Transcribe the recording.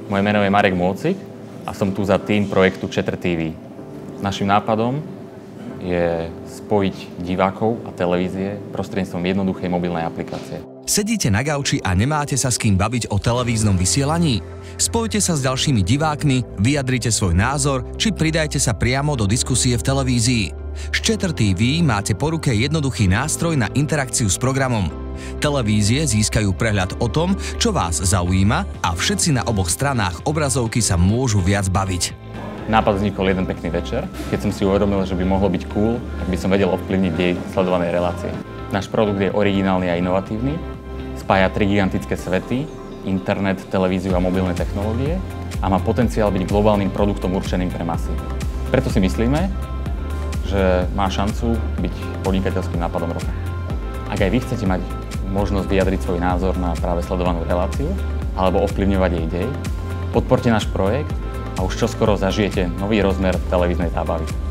Moje meno je Marek Môcik a som tu za tým projektu Chatter TV. Naším nápadom je spojiť divákov a televízie prostredníctvom jednoduchej mobilnej aplikácie. Sedíte na gauči a nemáte sa s kým baviť o televíznom vysielaní? Spojte sa s ďalšími divákmi, vyjadrite svoj názor, či pridajte sa priamo do diskusie v televízii. S Chatter TV máte po ruke jednoduchý nástroj na interakciu s programom. Televízie získajú prehľad o tom, čo vás zaujíma a všetci na oboch stranách obrazovky sa môžu viac baviť. Nápad vznikol jeden pekný večer, keď som si uvedomil, že by mohlo byť cool, ak by som vedel ovplyvniť dej sledovanej relácie. Náš produkt je originálny a inovatívny, spája 3 gigantické svety, internet, televíziu a mobilné technológie a má potenciál byť globálnym produktom určeným pre masy. Preto si myslíme, že má šancu byť podnikateľským nápadom roka. Ak aj vy chcete mať možnosť vyjadriť svoj názor na práve sledovanú reláciu alebo ovplyvňovať jej dej, podporte náš projekt a už čoskoro zažijete nový rozmer televíznej zábavy.